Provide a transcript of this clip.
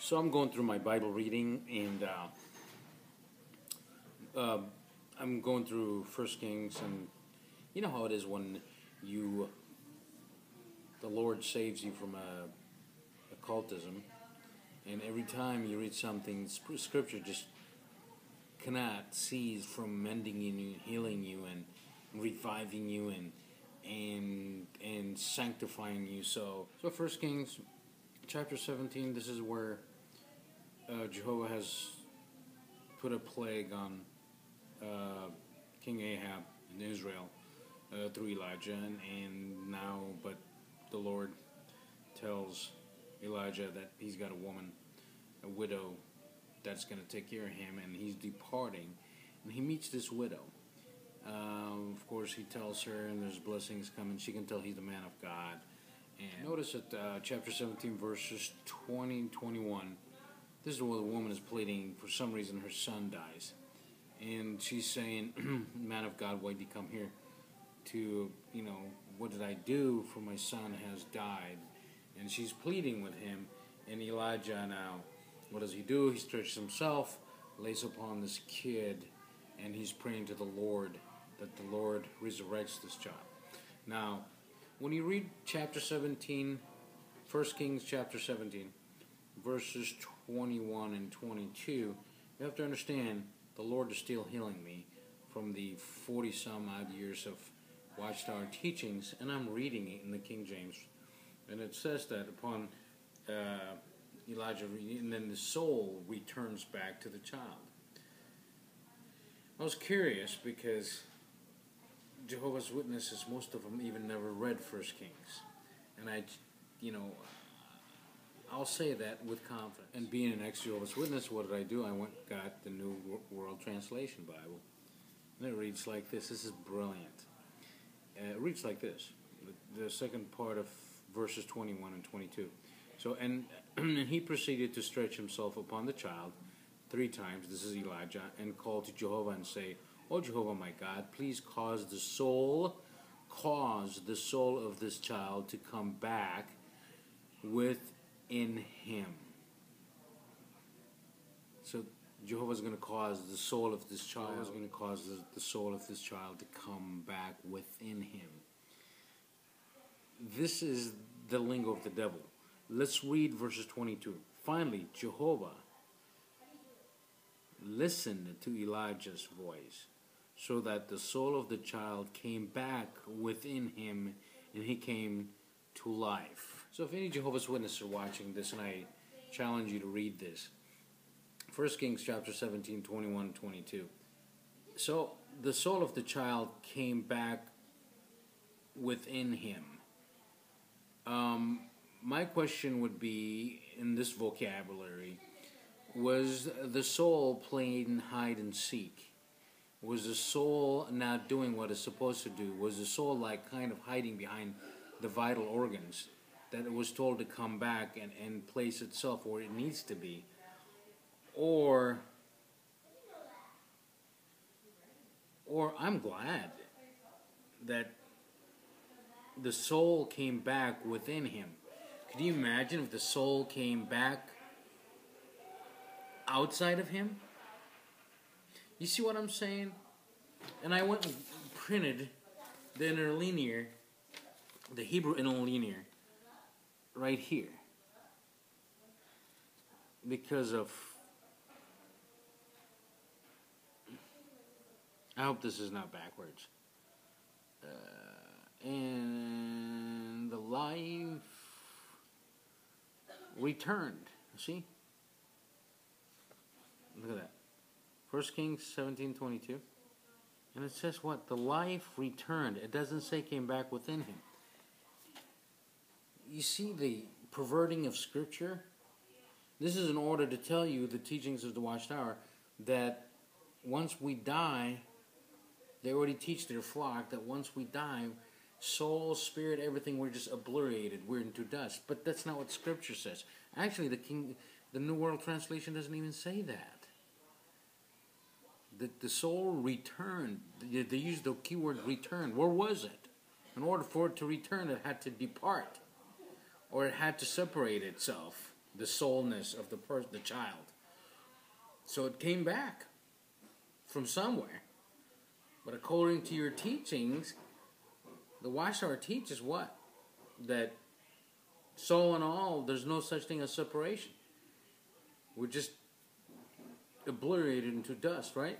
So I'm going through my Bible reading, and I'm going through First Kings, and you know how it is when the Lord saves you from occultism, and every time you read something, Scripture just cannot cease from mending you, healing you, and reviving you, and sanctifying you. So First Kings chapter 17. This is where Jehovah has put a plague on King Ahab in Israel through Elijah, and now, but the Lord tells Elijah that he's got a woman, a widow, that's going to take care of him, and he's departing, and he meets this widow. Of course, he tells her, and there's blessings coming. She can tell he's the man of God. And notice at chapter 17, verses 20 and 21, this is where the woman is pleading. For some reason, her son dies. And she's saying, man of God, why did you come here? To, what did I do for my son has died? And she's pleading with him. And Elijah now, what does he do? He stretches himself, lays upon this kid, and he's praying to the Lord that the Lord resurrects this child. Now, when you read chapter 17, 1 Kings chapter 17, verses 21 and 22, you have to understand the Lord is still healing me from the 40-some odd years of Watchtower teachings, and I'm reading it in the King James. And it says that upon Elijah, and then the soul returns back to the child. I was curious because Jehovah's Witnesses, most of them even never read First Kings. And I'll say that with confidence. And being an ex-Jehovah's Witness, what did I do? I got the New World Translation Bible. And it reads like this. This is brilliant. It reads like this. The second part of verses 21 and 22. So, and he proceeded to stretch himself upon the child 3 times. This is Elijah. And call to Jehovah and say, O Jehovah, my God, please cause the soul of this child to come back within him. So Jehovah's going to cause the soul of this child. Jehovah's going to cause the soul of this child to come back within him. This is the lingo of the devil. Let's read verses 22. Finally, Jehovah listened to Elijah's voice, so that the soul of the child came back within him, and he came to life. So if any Jehovah's Witnesses are watching this, and I challenge you to read this, 1 Kings chapter 17, 21 and 22. So the soul of the child came back within him. My question would be, in this vocabulary, was the soul playing hide and seek? Was the soul not doing what it's supposed to do? Was the soul like kind of hiding behind the vital organs that it was told to come back and place itself where it needs to be? Or I'm glad that the soul came back within him. Could you imagine if the soul came back outside of him? You see what I'm saying? And I went and printed the interlinear, the Hebrew interlinear, right here. Because of, I hope this is not backwards. And the life returned. See? Look at that. 1 Kings 17:22. And it says what? The life returned. It doesn't say came back within him. You see the perverting of Scripture? This is in order to tell you, the teachings of the Watchtower, that once we die, they already teach their flock that once we die, soul, spirit, everything, we're just obliterated. We're into dust. But that's not what Scripture says. Actually, the New World Translation doesn't even say that. The soul returned. They used the keyword return. Where was it? In order for it to return, it had to depart. Or it had to separate itself. the soulness of the child. So it came back from somewhere. But according to your teachings, the Watchtower teaches what? That soul and all, there's no such thing as separation. We're just obliterated into dust, right?